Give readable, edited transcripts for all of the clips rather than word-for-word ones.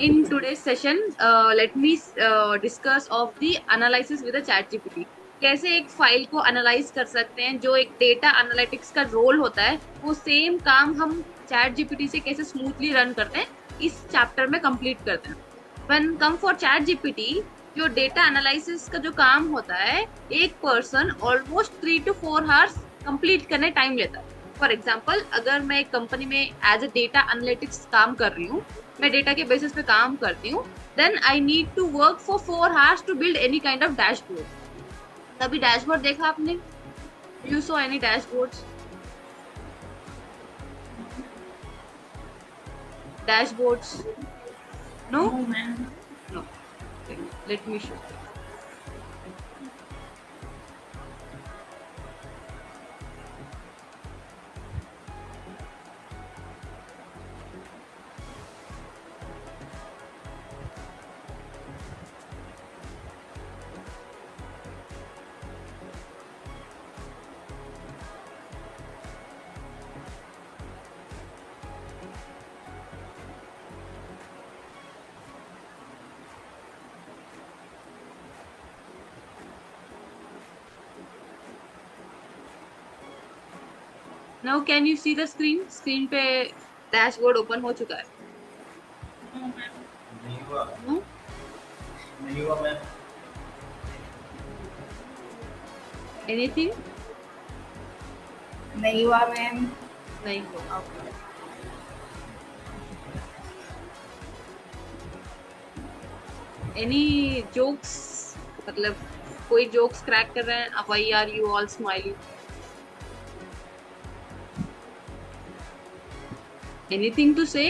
In today's session, let me discuss of the analysis with the chat GPT. कैसे एक file को analyse कर सकते हैं, जो एक डेटा एनालिटिक्स का रोल होता है, वो सेम काम हम चैट जीपीटी से कैसे स्मूथली रन करते हैं, इस चैप्टर में कंप्लीट करते हैं. When come for chat GPT, जो डेटा एनालिसिस का जो काम होता है, एक person almost 3 to 4 hours complete करने टाइम लेता है. फॉर एग्जाम्पल, अगर मैं एक कंपनी में एज ए डेटा एनालिटिक्स काम कर रही हूँ, मैं डेटा के बेसिस पे काम करती हूँ, then I need to work for 4 hours to build any kind of dashboard. कभी डैशबोर्ड देखा आपने? You saw any dashboards? Dashboards? No. No, ma'am. No. Let me show. Now can you see the screen? Screen पे dashboard open हो चुका है. No, ma'am. नहीं हुआ no. नहीं हुआ मैम. एनीथिंग? नहीं हुआ मैम. नहीं हो. Any jokes? मतलब कोई जोक्स क्रैक कर रहे हैं? Why are you all smiling? Anything to say?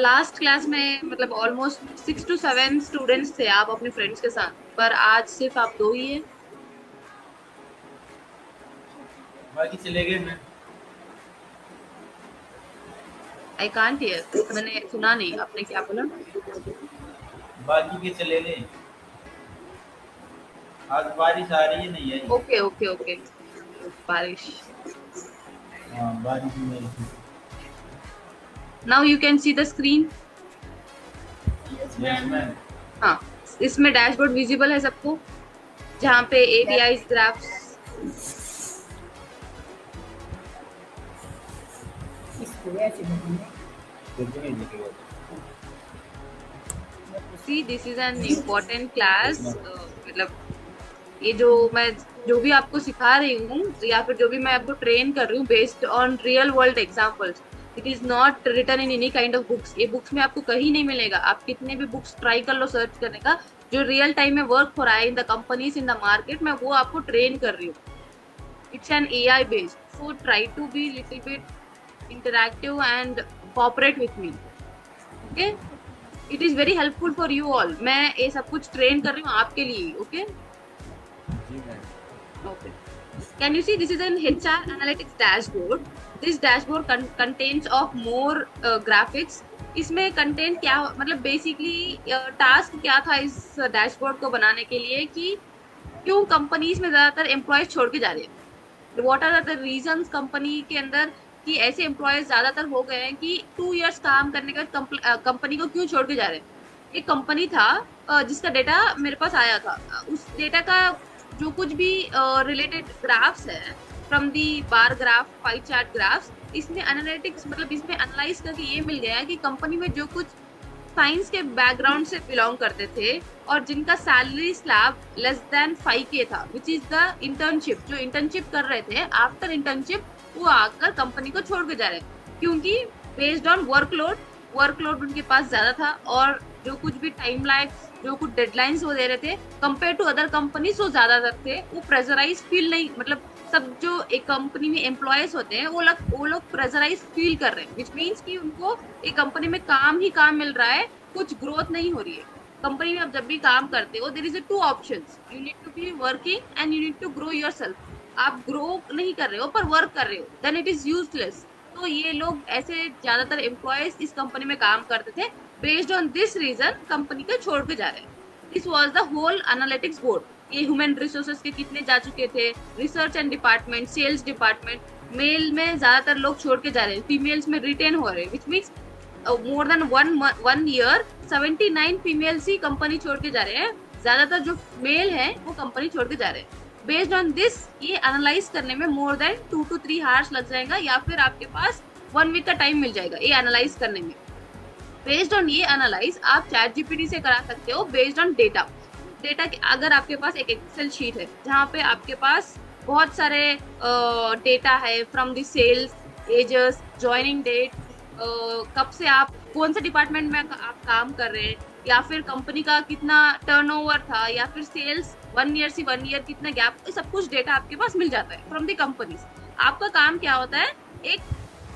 Last class में मतलब ऑलमोस्ट 6 to 7 स्टूडेंट्स थे आप अपने फ्रेंड्स के साथ, पर आज सिर्फ आप 2 ही है. बाकी चले गए मैम. I can't hear. मैंने सुना नहीं आपने क्या बोला. बाकी के चले गए. आज बारिश आ रही है नहीं आई. Okay okay okay. बारिश. हाँ बारिश नहीं. Now you can C the screen. Yes, yes ma'am. Ma'am. हाँ, इसमें डैशबोर्ड विजिबल है सबको, जहाँ पे एपीआई ग्राफ्स. इसको ऐसे बोलना. कुछ नहीं लिखेगा. See this is an important class. मतलब ये जो भी आपको सिखा रही हूँ, या फिर जो भी मैं आपको ट्रेन कर रही हूँ based on real world examples, it is not written in any kind of books. ये बुक्स में आपको कहीं नहीं मिलेगा. आप कितने भी बुक्स ट्राई कर लो सर्च करने का, जो रियल टाइम में वर्क हो रहा है in the companies in the market, मैं वो आपको ट्रेन कर रही हूँ. It's an AI based, so try to be little bit interactive and cooperate with me. Okay, it is very helpful for you all. मैं ये सब कुछ ट्रेन कर रही हूँ आपके लिए. ओके. जी ma'am. Okay. Can you see this is an HR analytics dashboard. This dashboard contains of more graphics. इसमें कंटेंट क्या मतलब बेसिकली टास्क क्या था इस डैशबोर्ड को बनाने के लिए, कि क्यों कंपनीज में ज्यादातर एम्प्लॉयज छोड़ के जा रहे हैं. What are the reasons company के अंदर कि ऐसे एम्प्लॉयज ज्यादातर हो गए हैं कि 2 years काम करने के बाद कंपनी को क्यों छोड़ के जा रहे हैं. एक कंपनी था जिसका डेटा मेरे पास आया था. उस डेटा का जो कुछ भी रिलेटेड ग्राफ्स है, from the bar graph, pie chart graphs, इसमें एनालिटिक्स मतलब इसमें एनालाइज करके ये मिल गया कि कंपनी में जो कुछ साइंस के बैकग्राउंड से बिलोंग करते थे और जिनका salary slab less than 5K था, विच इज द इंटर्नशिप, जो इंटर्नशिप कर रहे थे, आफ्टर इंटर्नशिप वो आकर कंपनी को छोड़ के जा रहे थे, क्योंकि बेस्ड ऑन वर्कलोड उनके पास ज्यादा था, और जो कुछ भी टाइम लाइफ, जो कुछ डेडलाइंस वो दे रहे थे कंपेयर टू अदर कंपनीज, वो ज्यादा थे. वो प्रेशराइज फील नहीं, मतलब सब जो एक कंपनी में एम्प्लॉयज होते हैं वो लोग प्रेशराइज फील कर रहे हैं, विच मीन्स कि उनको एक कंपनी में काम ही काम मिल रहा है, कुछ ग्रोथ नहीं हो रही है. कंपनी में आप जब भी काम करते हो, there is 2 options. You need to be working and you need to grow yourself. आप ग्रो नहीं कर रहे हो पर वर्क कर रहे हो, देन इट इज यूजलेस. तो ये लोग ऐसे ज्यादातर एम्प्लॉयज इस कंपनी में काम करते थे. Based on this reason company को छोड़ के जा रहे हैं. This was the whole analytics board. ये ह्यूमन रिसोर्सेज के कितने जा चुके थे, research and department, sales department, male में ज्यादातर लोग छोड़ के जा रहे हैं, फीमेल्स में रिटेन हो रहे हैं, which means more than one year 79 females he company छोड़ के जा रहे हैं, ज्यादातर जो मेल है वो कंपनी छोड़ के जा रहे हैं। बेस्ड ऑन दिस ये एनालाइज करने में मोर देन 2 to 3 आवर्स लग जाएगा, या फिर आपके पास 1 वीक का टाइम मिल जाएगा ये एनालाइज करने में। बेस्ड ऑन ये एनालाइज आप चैट जीपीटी से करा सकते हो बेस्ड ऑन डेटा। डेटा अगर आपके पास एक एक्सेल शीट है जहाँ पे आपके पास बहुत सारे डेटा है, from the sales, ages, joining date, कब से आप कौन से डिपार्टमेंट में आप काम कर रहे हैं, या फिर कंपनी का कितना टर्नओवर था, या फिर सेल्स 1 ईयर से 1 ईयर कितना गैप, ये सब कुछ डेटा आपके पास मिल जाता है फ्रॉम द कंपनी। आपका काम क्या होता है, एक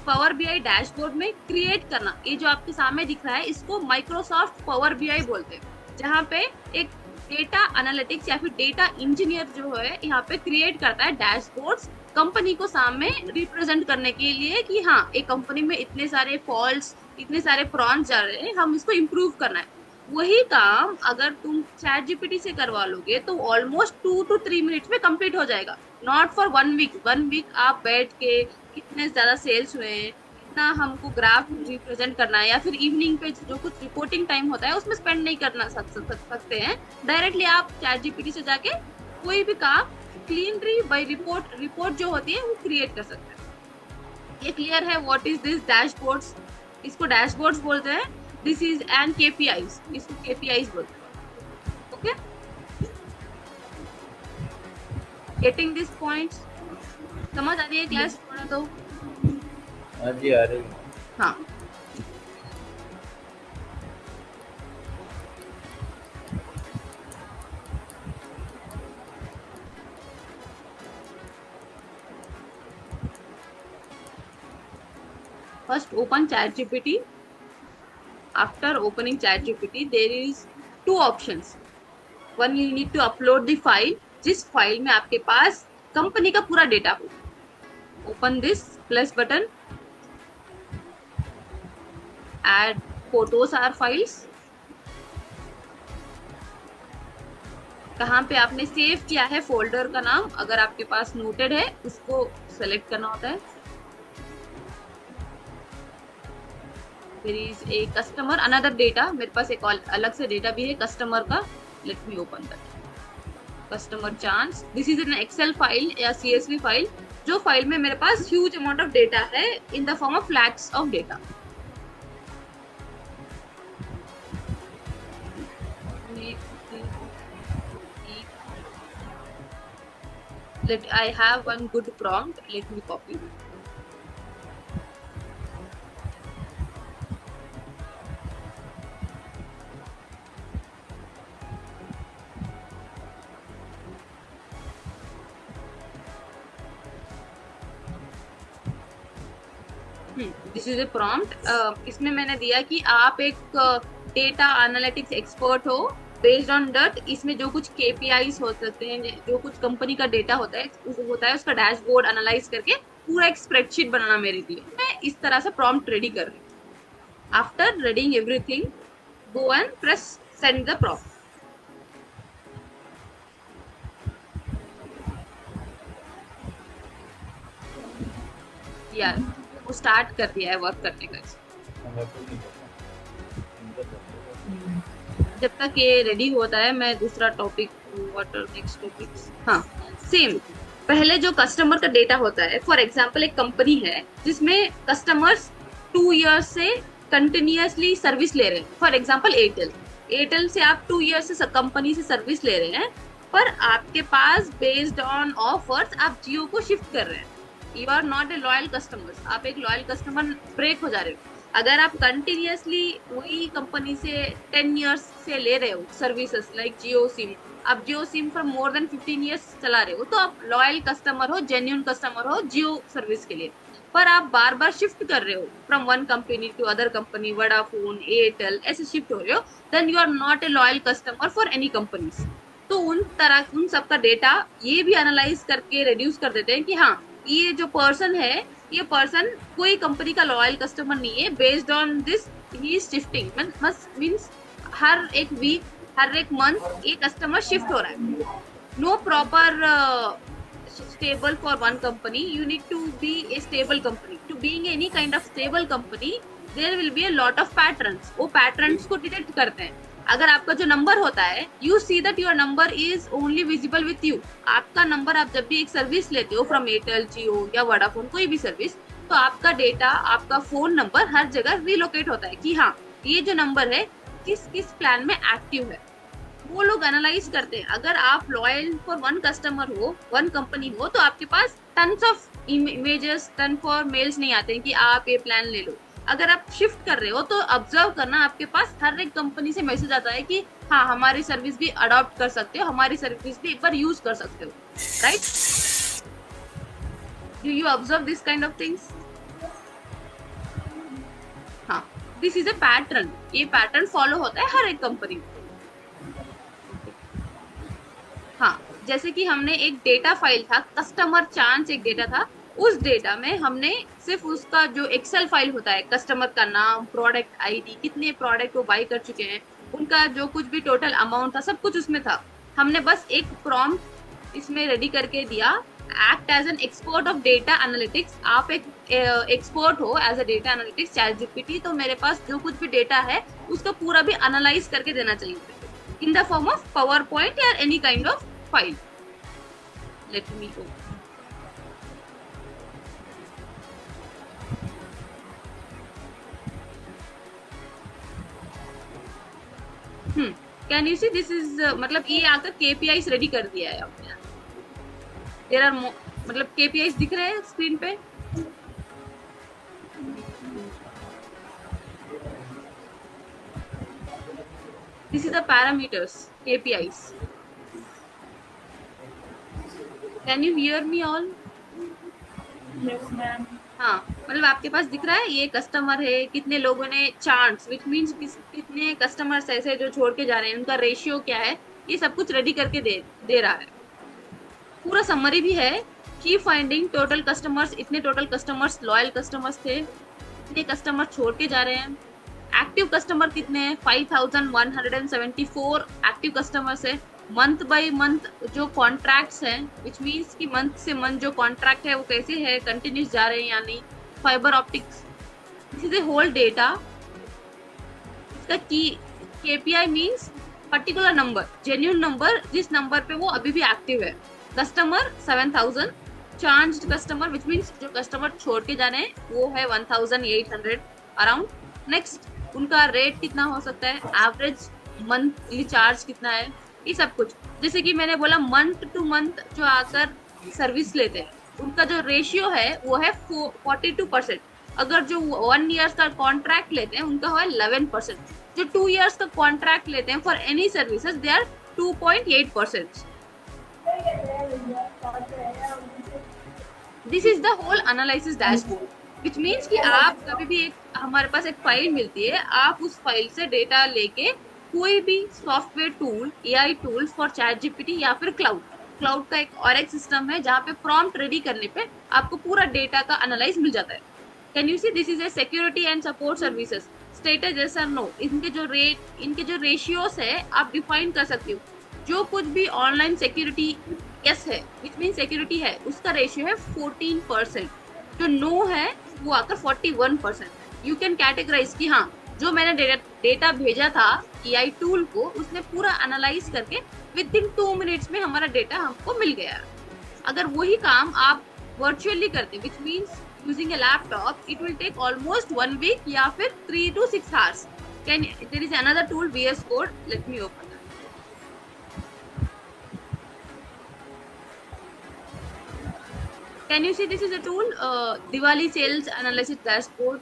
पावर बीआई डैशबोर्ड में क्रिएट करना। ये जो आपके सामने दिख रहा है इसको माइक्रोसॉफ्ट पावर बीआई बोलते हैं, जहाँ पे एक डेटा एनालिटिक्स या फिर डेटा इंजीनियर जो है यहाँ पे क्रिएट करता है डैशबोर्ड्स कंपनी को सामने रिप्रेजेंट करने के लिए कि हाँ एक कंपनी में इतने सारे फॉल्ट्स, इतने सारे प्रॉन्स जा रहे हैं, हम इसको इम्प्रूव करना है। वही काम अगर तुम चैट जीपीटी से करवा लोगे तो ऑलमोस्ट 2 to 3 मिनट्स में कंप्लीट हो जाएगा, नॉट फॉर 1 वीक। 1 वीक आप बैठ के कितने ज्यादा सेल्स हुए हैं, कितना हमको ग्राफ रिप्रेजेंट करना है, या फिर इवनिंग पे जो कुछ रिपोर्टिंग टाइम होता है उसमें स्पेंड नहीं करना सकते हैं। डायरेक्टली आप चैट जीपीटी से जाके कोई भी काम क्लीनली बाय रिपोर्ट जो होती है वो क्रिएट कर सकते हैं। ये क्लियर है व्हाट इज दिस डैशबोर्ड्स? इसको डैशबोर्ड्स बोलते हैं। दिस इज एंड केपीआईज, इसको केपीआईज बोलते हैं। Okay, getting this points? समझ आ रही है क्लास? थोड़ा तो हाँ जी आ रही है। हाँ, first open ChatGPT. After opening ChatGPT, there is 2 options. One, you need to upload the file, जिस फाइल में आपके पास कंपनी का पूरा डेटा हो। Open this plus button. Add photos or files. कहाँ पे आपने सेव किया है फोल्डर का नाम, अगर आपके पास नोटेड है उसको सेलेक्ट करना होता है। There is a customer, another data, मेरे पास एक अलग से डेटा भी है कस्टमर का। Let me open that. Customer chance. This is an Excel file या CSV फाइल, जो फाइल में मेरे पास ह्यूज अमाउंट ऑफ डेटा है in the form of flags of data. I have one good prompt. Let me copy. This is a prompt. इसमें मैंने दिया कि आप एक डेटा एनालिटिक्स एक्सपर्ट हो। बेस्ड ऑन दैट इसमें जो कुछ केपीआईज हो सकते हैं, जो कुछ कंपनी का डेटा होता है उसका डैशबोर्ड एनालाइज करके पूरा एक स्प्रेडशीट बनाना मेरे लिए। मैं इस तरह से प्रॉम्प्ट रेडी कर रही हूँ। After reading everything, go and press send the prompt. यार वो स्टार्ट कर दिया है वर्क करने का। जब तक ये रेडी होता है मैं दूसरा topic, what are next topics? हाँ, सेम पहले जो कस्टमर का डेटा होता है, फॉर एग्जांपल एक कंपनी है जिसमें कस्टमर्स 2 इयर्स से कंटिन्यूअसली सर्विस ले रहे हैं। फॉर एग्जांपल एयरटेल से आप 2 इयर्स से कंपनी से सर्विस ले रहे हैं, पर आपके पास बेस्ड ऑन ऑफर्स आप जियो को शिफ्ट कर रहे हैं। You are not a loyal customer, आप एक लॉयल कस्टमर ब्रेक हो जा रहे हो। अगर आप कंटिन्यूअसली वही कंपनी से 10 इयर्स से ले रहे हो सर्विसेज लाइक जियो सिम, आप Jio sim for more than 15 years चला रहे हो, तो आप लॉयल कस्टमर हो, जेन्युइन कस्टमर हो जियो सर्विस के लिए। पर आप बार बार शिफ्ट कर रहे हो from one company to other company, Vodafone, Airtel, ऐसे शिफ्ट हो रहे हो, then you are not a loyal customer for any companies. तो उन सब का डेटा ये भी एनालाइज करके रिड्यूस कर देते हैं कि हाँ ये जो पर्सन है, ये पर्सन कोई कंपनी का लॉयल कस्टमर नहीं है। Based on this he is shifting, means हर एक वीक, हर एक मंथ ये कस्टमर शिफ्ट हो रहा है। no proper stable for one company. You need to be a stable company. To being any kind of stable company, there will be a lot of patterns. वो patterns को detect करते हैं. अगर आपका जो नंबर होता है, you see that your number is only visible with you. आपका नंबर, आप जब भी एक सर्विस लेते हो फ्रॉम एयरटेल, जियो या वोडाफोन, कोई भी सर्विस, तो आपका डेटा, आपका फोन नंबर हर जगह रिलोकेट होता है कि हाँ, ये जो नंबर है किस किस प्लान में एक्टिव है. वो लोग एनालाइज करते हैं. अगर आप लॉयल फॉर वन कस्टमर हो, वन कंपनी हो, तो आपके पास tons of images, ton for mails नहीं आते हैं कि आप ये प्लान ले लो. अगर आप शिफ्ट कर रहे हो तो ऑब्जर्व करना, आपके पास हर एक कंपनी से मैसेज आता है कि हाँ, हमारी सर्विस भी अडॉप्ट कर सकते हो, हमारी सर्विस भी एक बार यूज कर सकते हो. Right? Do you observe this kind of things? हाँ, दिस इज अ पैटर्न. ये पैटर्न फॉलो होता है हर एक कंपनी में. हाँ, जैसे कि हमने एक डेटा फाइल था, कस्टमर चांस एक डेटा था. उस डेटा में हमने सिर्फ उसका जो एक्सेल फाइल होता है, कस्टमर का नाम, प्रोडक्ट आईडी, कितने प्रोडक्ट वो बाई कर चुके हैं, उनका जो कुछ भी टोटल अमाउंट था, सब कुछ उसमें था. हमने बस एक प्रॉम्प्ट इसमें रेडी करके दिया, act as an expert of data analytics. आप एक एक्सपर्ट हो as a data analytics ChatGPT, तो मेरे पास जो कुछ भी डेटा है उसका पूरा भी एनालाइज करके देना चाहिए in the form of PowerPoint or any kind of file. Let me open. Can you see this is मतलब ये आकर KPIs रेडी कर दिया है आपने. There are मतलब KPIs दिख रहे हैं स्क्रीन पे. This is the parameters, KPIs. Can you hear me all? Yes, ma'am. हाँ, मतलब आपके पास दिख रहा है ये कस्टमर है, कितने लोगों ने चांस, विच मीन्स कितने कस्टमर्स ऐसे जो छोड़ के जा रहे हैं, उनका रेशियो क्या है, ये सब कुछ रेडी करके दे रहा है. पूरा समरी भी है. की फाइंडिंग टोटल कस्टमर्स, इतने टोटल कस्टमर्स लॉयल कस्टमर्स थे, इतने कस्टमर छोड़ के जा रहे हैं. एक्टिव कस्टमर कितने हैं? 5174 एक्टिव कस्टमर्स है. मंथ बाय मंथ जो कॉन्ट्रैक्ट्स हैं, विच मीन्स कि मंथ से मंथ जो कॉन्ट्रैक्ट है वो कैसे है, कंटिन्यूस जा रहे हैं या नहीं. Fibre optics, this is a whole data. इसका की KPI means particular number, genuine number, जिस नंबर पे वो अभी भी एक्टिव है. Customer 7000, charged customer which means जो कस्टमर छोड़ के जा रहे हैं वो है 1800 अराउंड. नेक्स्ट, उनका रेट कितना हो सकता है, एवरेज मंथली चार्ज कितना है, ये सब कुछ. जैसे कि मैंने बोला मंथ टू मंथ जो आकर सर्विस लेते हैं, उनका जो रेशियो है वो है 42%. अगर जो 1 ईयर्स का कॉन्ट्रैक्ट लेते हैं उनका है 11%. जो 2 ईयर्स का कॉन्ट्रैक्ट लेते हैं for any services, they are 2.8%. This is the whole analysis dashboard. Which means कि आप कभी भी हमारे पास एक फाइल मिलती है, आप उस फाइल से डेटा लेके कोई भी software tool, AI tools for chat GPT या फिर क्लाउड का एक और एक सिस्टम है जहाँ पे प्रॉम्प्ट रेडी करने पे आपको पूरा डेटा का एनालाइज मिल जाता है. Can you see this is A security and support services. Status yes और नो, इनके जो रेशियोस है आप डिफाइन कर सकते हो. जो कुछ भी ऑनलाइन सिक्योरिटी यस है, विच मीन सिक्योरिटी है, उसका रेशियो है 14%. जो नो है वो आकर 41%. यू कैन कैटेगराइज कि हाँ, जो मैंने डेटा भेजा था AI टूल को, उसने पूरा एनालाइज करके विद इन 2 मिनट्स में हमारा डेटा हमको मिल गया. अगर वही काम आप वर्चुअली करते, which means using a laptop, it will take almost 1 week या फिर 3 to 6 hours. There is another tool, VS Code. Let me open. Can you see this is a tool, Diwali sales analysis dashboard.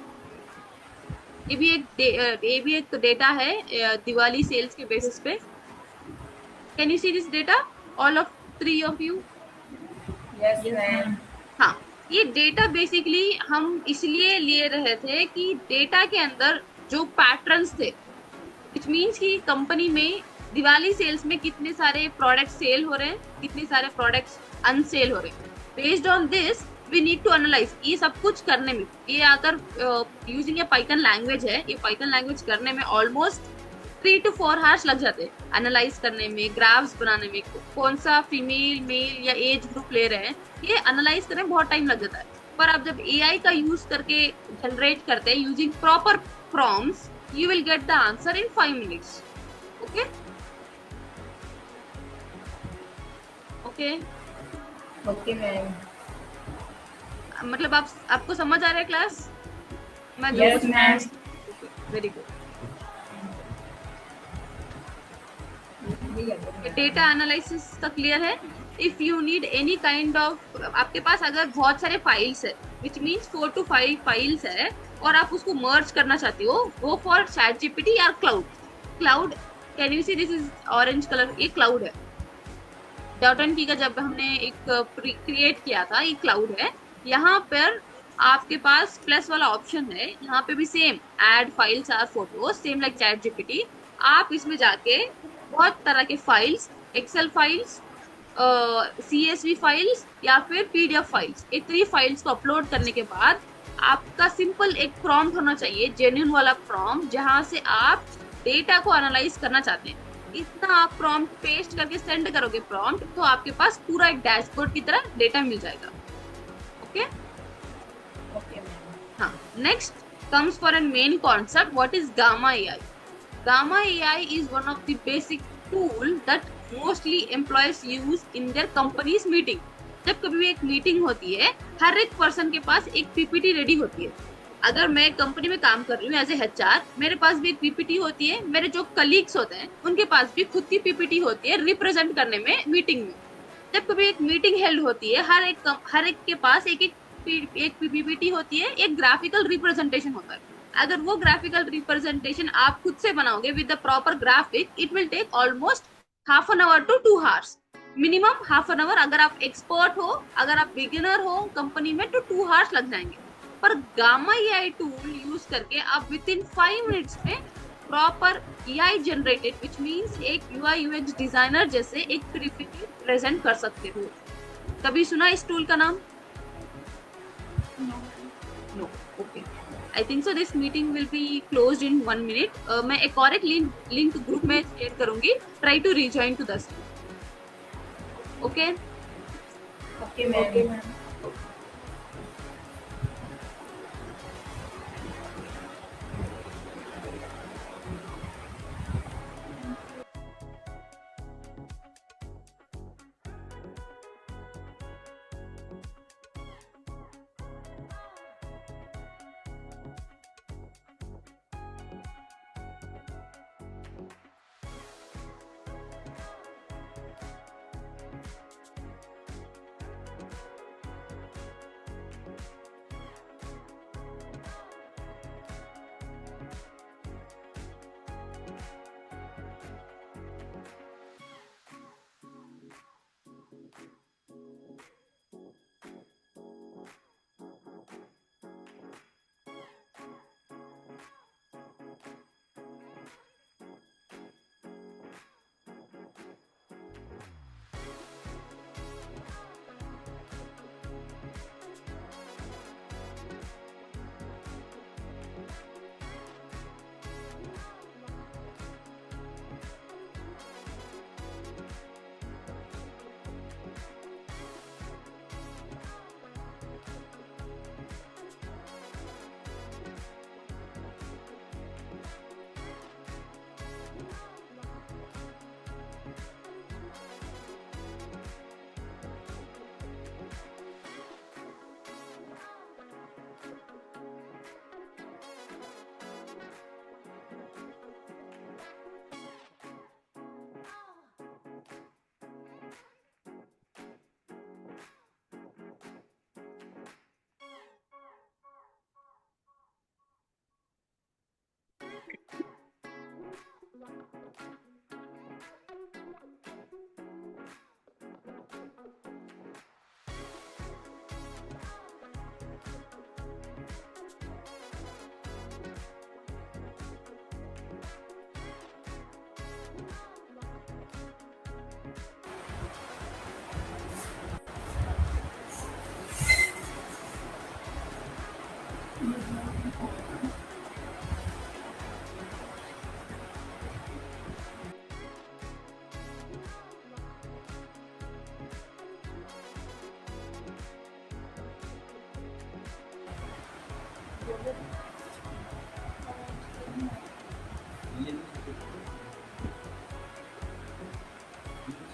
ये भी एक data है Diwali sales के basis पे. Can you see this data, all of 3 of you? Yes, ma'am. हाँ, ये data basically हम इसलिए ले रहे थे कि डेटा के अंदर जो पैटर्न्स थे, विच मीन्स कि कंपनी में दिवाली सेल्स में कितने सारे प्रोडक्ट सेल हो रहे हैं, कितने सारे प्रोडक्ट्स अनसेल हो रहे हैं. Based on this we need to analyse. ये सब कुछ करने में, ये अगर यूजिंग ए पाइथन लैंग्वेज है, ये पाइथन लैंग्वेज करने में ऑलमोस्ट 3 to 4 hours लग जाते हैं एनालाइज करने में, ग्राफ्स बनाने में, कौन सा फीमेल मेल या एज ग्रुप ले रहे हैं, ये एनालाइज करने में बहुत टाइम लग जाता है। पर आप जब एआई का यूज करके जनरेट करते हैं using proper prompts, you will get the answer in 5 minutes. Okay? Okay. Okay, ma'am. मतलब आपको समझ आ रहा है क्लास? मैं Yes, ma'am. Very good. Data analysis का क्लियर है। If you need any kind of, आपके पास अगर बहुत सारे फाइल्स है, विच मीन्स 4 to 5 फाइल्स है, और आप उसको मर्ज करना चाहते हो, गो फॉर चैट जीपीटी या cloud. Can you see this is orange colour, ये क्लाउड है। .NT का जब हमने एक क्रिएट किया था, ये क्लाउड है। यहाँ पर आपके पास प्लस वाला ऑप्शन है, यहाँ पे भी same add files or photos, same like ChatGPT. आप इसमें जाके बहुत तरह के files, Excel files, CSV files या फिर PDF फाइल्स, ये 3 फाइल्स को अपलोड करने के बाद आपका सिंपल एक प्रॉम्प्ट होना चाहिए, जेन्युइन वाला प्रॉम्प्ट, जहां से आप डेटा को एनालाइज करना चाहते हैं। इतना आप प्रॉम्प्ट पेस्ट करके सेंड करोगे प्रॉम्प्ट, तो आपके पास पूरा एक डैशबोर्ड की तरह डेटा मिल जाएगा। Okay Okay, ma'am. हाँ, next comes for an main concept, what is Gamma AI? Gamma AI is one of the basic tool that mostly employees use in their company's meeting. जब कभी भी एक मीटिंग होती है, हर एक पर्सन के पास एक पीपीटी रेडी होती है। अगर मैं कंपनी में काम कर रही हूँ एज ए HR, मेरे पास भी एक पीपीटी होती है, मेरे जो कलीग्स होते हैं उनके पास भी खुद की पीपीटी होती है रिप्रेजेंट करने में मीटिंग में। जब कभी एक मीटिंग हेल्ड होती है, हर एक के पास एक पीपीटी होती है, एक ग्राफिकल रिप्रेजेंटेशन होता है। अगर वो ग्राफिकल रिप्रेजेंटेशन आप खुद से बनाओगे with the proper graphic, it will take almost half an hour to 2 hours, minimum half an hour। अगर आप एक्सपर्ट हो, अगर आप बिगिनर हो कंपनी में, तो 2 hours लग जाएंगे। पर गामा AI टूल यूज करके आप विद इन 5 मिनट्स में proper AI generated, which means एक UI UX डिजाइनर जैसे एक पीपीटी प्रेजेंट कर सकते हो। कभी सुना इस टूल का नाम? No. Okay, I think so this meeting will be closed in 1 minute। मैं एक और एक लिंक ग्रुप में शेयर करूंगी, try to rejoin to this. Okay Okay, ma'am. Okay, ma'am.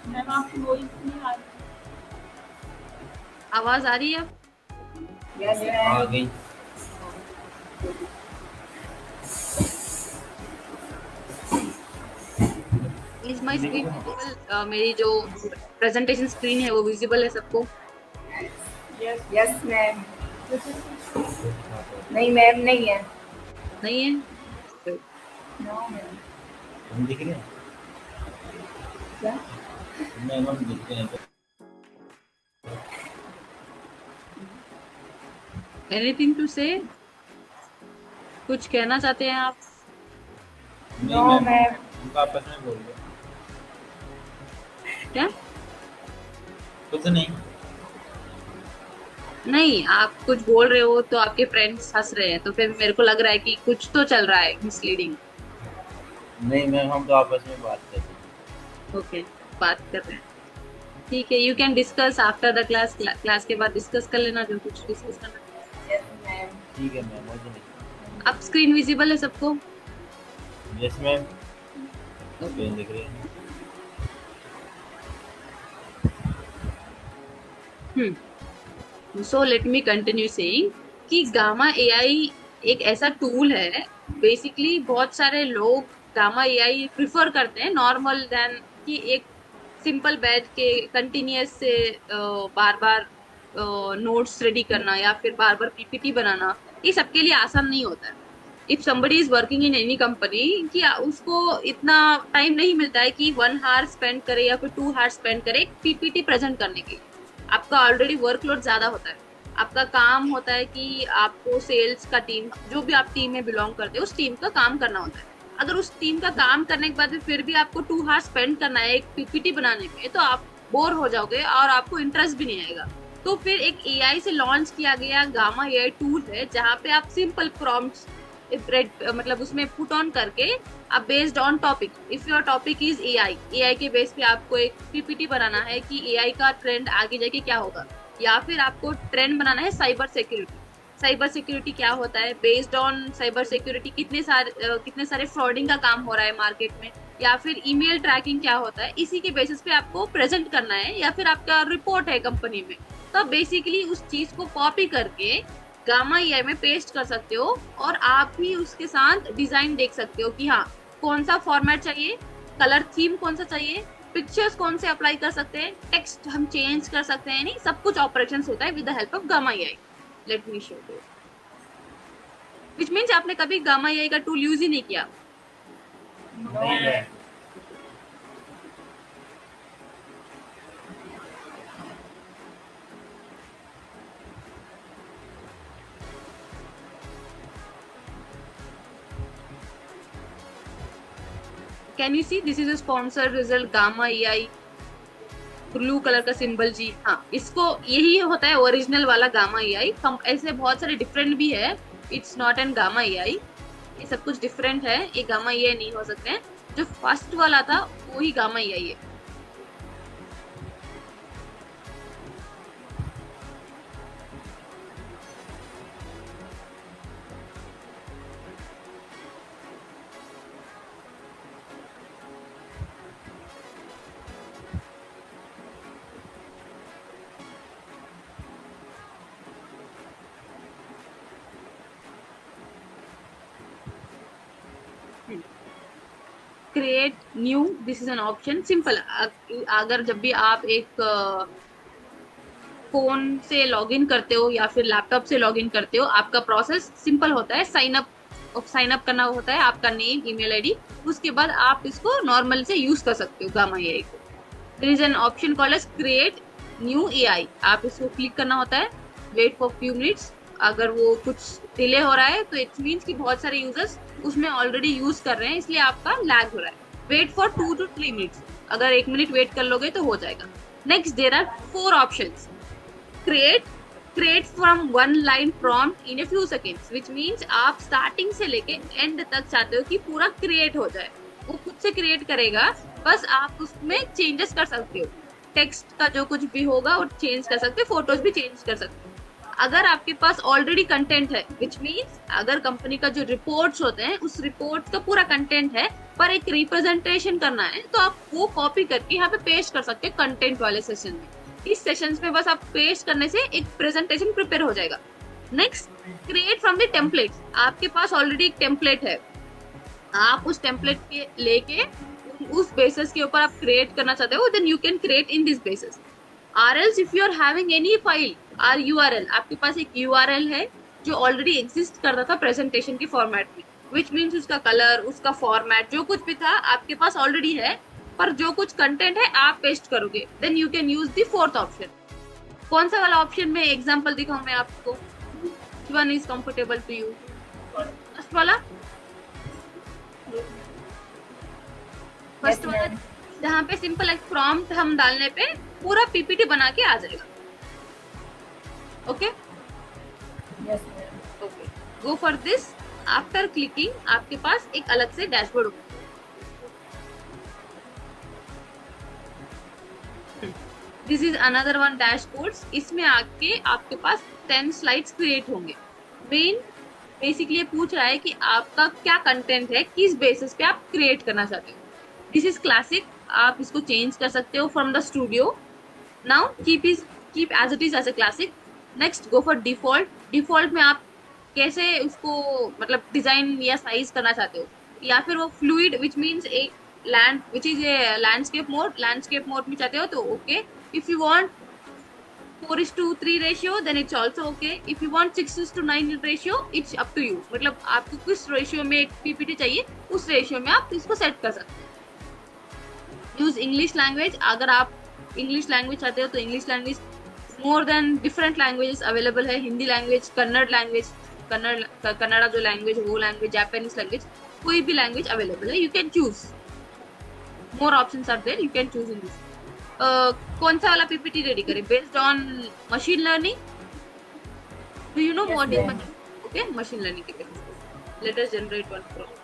Ma'am आपकी वॉइस नहीं आ रही। आवाज आ रही है? यस आ मैम। गई। Is my screen visible? मेरी जो प्रेजेंटेशन स्क्रीन है वो विजिबल है सबको? Yes ma'am. नहीं मैम, नहीं है। नहीं है? No ma'am. हम दिख रहे हैं? क्या? नहीं, हम दिखते हैं। एनीथिंग टू से? कुछ कहना चाहते हैं आप? नहीं नो मैम, मैम। उनका आपस में बोल रहे। क्या? कुछ नहीं। नहीं, आप कुछ बोल रहे हो तो आपके फ्रेंड्स हंस रहे हैं, तो फिर मेरे को लग रहा है कि कुछ तो चल रहा है मिसलीडिंग। नहीं मैम, हम तो आपस में बात कर रहे हैं। ओके, बात कर रहे हैं। ठीक है, you can discuss after the class. Class के बाद डिस्कस कर लेना जो कुछ डिस्कस करना। Yes ma'am. ठीक है मैम, मुझे नहीं। अब स्क्रीन विजिबल है सबको? यस मैम, स्क्रीन दिख रही है। So let me continue saying कि गामा एआई एक ऐसा टूल है। बेसिकली बहुत सारे लोग गामा एआई प्रिफर करते हैं नॉर्मल देन कि एक सिंपल बैठ के कंटिन्यूअस से बार बार नोट्स रेडी करना या फिर बार बार पीपीटी बनाना। ये सबके लिए आसान नहीं होता है। If somebody is working in any company, कि उसको इतना टाइम नहीं मिलता है कि 1 आवर स्पेंड करे या फिर 2 आवर स्पेंड करे पीपीटी प्रेजेंट करने के लिए। आपका ऑलरेडी वर्कलोड ज्यादा होता है। आपका काम होता है कि आपको सेल्स का टीम, जो भी आप टीम में बिलोंग करते हो, उस टीम का काम करना होता है। अगर उस टीम का काम करने के बाद भी फिर भी आपको 2 आवर स्पेंड करना है एक पीपीटी बनाने में, तो आप बोर हो जाओगे और आपको इंटरेस्ट भी नहीं आएगा। तो फिर एक एआई से लॉन्च किया गया गामा एआई टूल है, जहाँ पे आप सिंपल प्रॉम्प्ट्स मतलब उसमें पुट ऑन करके आप based on topic, if your topic is AI के बेस पे आपको एक पीपीटी बनाना है कि एआई का ट्रेंड आगे जाके क्या होगा, या फिर आपको ट्रेंड बनाना है साइबर सिक्योरिटी। साइबर सिक्योरिटी क्या होता है, बेस्ड ऑन साइबर सिक्योरिटी कितने सारे फ्रॉडिंग का काम हो रहा है मार्केट में, या फिर ईमेल ट्रैकिंग क्या होता है, इसी के बेसिस पे आपको प्रेजेंट करना है, या फिर आपका रिपोर्ट है कंपनी में। तो बेसिकली उस चीज को कॉपी करके गामा एआई में पेस्ट कर सकते हो, और आप भी उसके साथ डिजाइन देख सकते हो कि हाँ कौन सा फॉर्मेट चाहिए, कलर थीम कौन सा चाहिए, पिक्चर्स कौन से अप्लाई कर सकते हैं, टेक्स्ट हम चेंज कर सकते हैं, नहीं सब कुछ ऑपरेशंस होता है with the help of gamma AI. Late me show you. Which means आपने कभी गामा एआई का टूल यूज ही नहीं किया। नहीं ma'am. Can you see this is a sponsored result gamma AI, blue colour का सिंबल जी। हाँ, इसको यही होता है ओरिजिनल वाला गामा एआई। ऐसे बहुत सारे डिफरेंट भी है, it's not an gamma AI. ये सब कुछ डिफरेंट है, ये गामा एआई नहीं हो सकते हैं। जो फर्स्ट वाला था वो ही गामा एआई है। Create new, this is an option simple. अगर जब भी आप एक फोन से लॉगिन करते हो या फिर लैपटॉप से लॉगिन करते हो, आपका प्रोसेस सिंपल होता है। साइन अप करना होता है, आपका नेम, ईमेल आईडी, उसके बाद आप इसको नॉर्मल से यूज कर सकते हो गामा एआई को। There is an option called as create new AI, आप इसको क्लिक करना होता है। Wait for few minutes. अगर वो कुछ डिले हो रहा है तो इट मीन्स कि बहुत सारे यूजर्स उसमें ऑलरेडी यूज कर रहे हैं, इसलिए आपका लैग हो रहा है। Wait for 2 to 3 minutes. अगर 1 मिनट वेट कर लोगे तो हो जाएगा। Next there are 4 options. create from one line prompt in a few seconds, which means आप स्टार्टिंग से लेके एंड तक चाहते हो कि पूरा क्रिएट हो जाए। वो खुद से क्रिएट करेगा, बस आप उसमें चेंजेस कर सकते हो। टेक्स्ट का जो कुछ भी होगा वो चेंज कर सकते हो, फोटोज भी चेंज कर सकते हो। अगर आपके पास ऑलरेडी कंटेंट है, विच मीन्स अगर कंपनी का जो रिपोर्ट्स होते हैं उस रिपोर्ट का पूरा कंटेंट है पर एक रिप्रेजेंटेशन करना है, तो आप वो कॉपी करके यहाँ पे पेस्ट कर सकते हैं कंटेंट वाले सेशन में। इस सेशंस में बस आप पेस्ट करने से एक प्रेजेंटेशन प्रिपेयर हो जाएगा। Next, create from the template. आपके पास ऑलरेडी एक टेम्पलेट है, आप उस टेम्पलेट के लेके उस बेसिस के ऊपर आप क्रिएट करना चाहते हो, then you can create in this basis. Or else if you are having any file or URL, आपके पास एक यूआरएल है जो ऑलरेडी एग्जिस्ट कर रहा था प्रेजेंटेशन के फॉर्मेट में, विच मीन्स उसका कलर, उसका फॉर्मेट, जो कुछ भी था आपके पास ऑलरेडी है, पर जो कुछ कंटेंट है आप पेस्ट करोगे, then you can use the fourth option. कौन सा वाला ऑप्शन में एग्जांपल दिखाऊं मैं आपको? which one is comfortable to you? First वाला, फर्स्ट वाला जहाँ पे सिंपल एक प्रॉम्प्ट हम डालने पे पूरा पीपीटी बना के आ जाएगा। Okay yes ma'am. Okay, go for this. After clicking आपके पास एक अलग से डैशबोर्ड होगा। This is another one dashboard. इसमें आके आपके पास 10 स्लाइड्स क्रिएट होंगे। मेन बेसिकली ये पूछ रहा है कि आपका क्या कंटेंट है, किस बेसिस पे आप क्रिएट करना चाहते हो। दिस इज क्लासिक, आप इसको चेंज कर सकते हो from the studio. Now keep as it is as a classic. Next, go for default. Default में आप कैसे उसको मतलब डिजाइन या साइज करना चाहते हो, या फिर वो fluid which means a land which is a landscape mode में चाहते हो तो okay. If you want 4:3 ratio then it's also okay. If you want 6:9 ratio it's up to you, मतलब आपको किस रेशियो में एक पीपीटी चाहिए उस रेशियो में आप इसको सेट कर सकते हो। यूज इंग्लिश लैंग्वेज, अगर आप इंग्लिश लैंग्वेज चाहते हो तो English language, more than different languages available है। हिंदी लैंग्वेज, कन्नड़ा जो लैंग्वेज है वो लैंग्वेज, जापानीज लैंग्वेज, कोई भी लैंग्वेज अवेलेबल है, you can choose. More options are there, you can choose in this. कौन सा वाला पीपीटी रेडी करें? Based on machine learning, do you know what is okay machine learning के basis let us generate one prompt.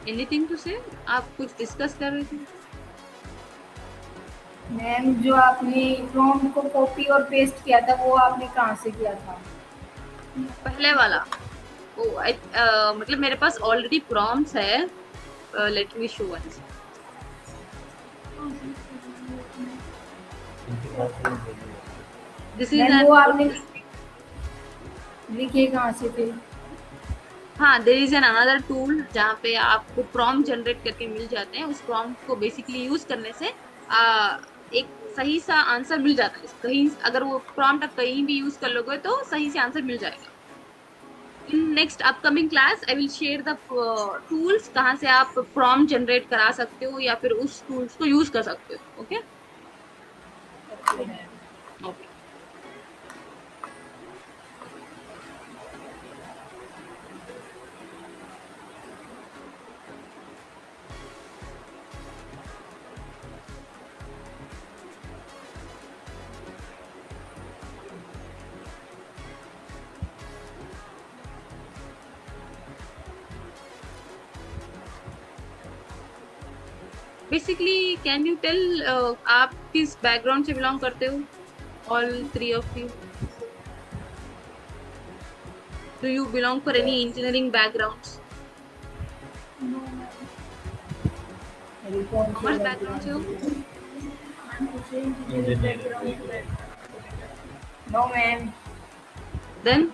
Anything to say? आप कुछ discuss कर रहे थे? मैम जो आपने प्रॉम्प्ट को कॉपी और पेस्ट किया था वो आपने कहाँ से किया था? पहले वाला ओ मतलब मेरे पास ऑलरेडी प्रॉम्प्ट्स है, let me show once. This is ma'am वो आपने लिखे कहाँ से थे? हाँ, there is an another tool जहाँ पे आपको प्रॉम्प्ट जनरेट करके मिल जाते हैं। उस प्रॉम्प्ट को बेसिकली यूज करने से एक सही सा आंसर मिल जाता है। कहीं अगर वो प्रॉम्प्ट आप कहीं भी यूज कर लोगे तो सही से आंसर मिल जाएगा। In next upcoming class I will share the tools कहाँ से आप प्रॉम्प्ट जनरेट करा सकते हो या फिर उस टूल्स को यूज कर सकते हो। Okay okay. Basically can you tell आप किस बैकग्राउंड से बिलोंग करते हो? All three of you, do you belong for any engineering backgrounds? Commerce background से हो? No ma'am. Then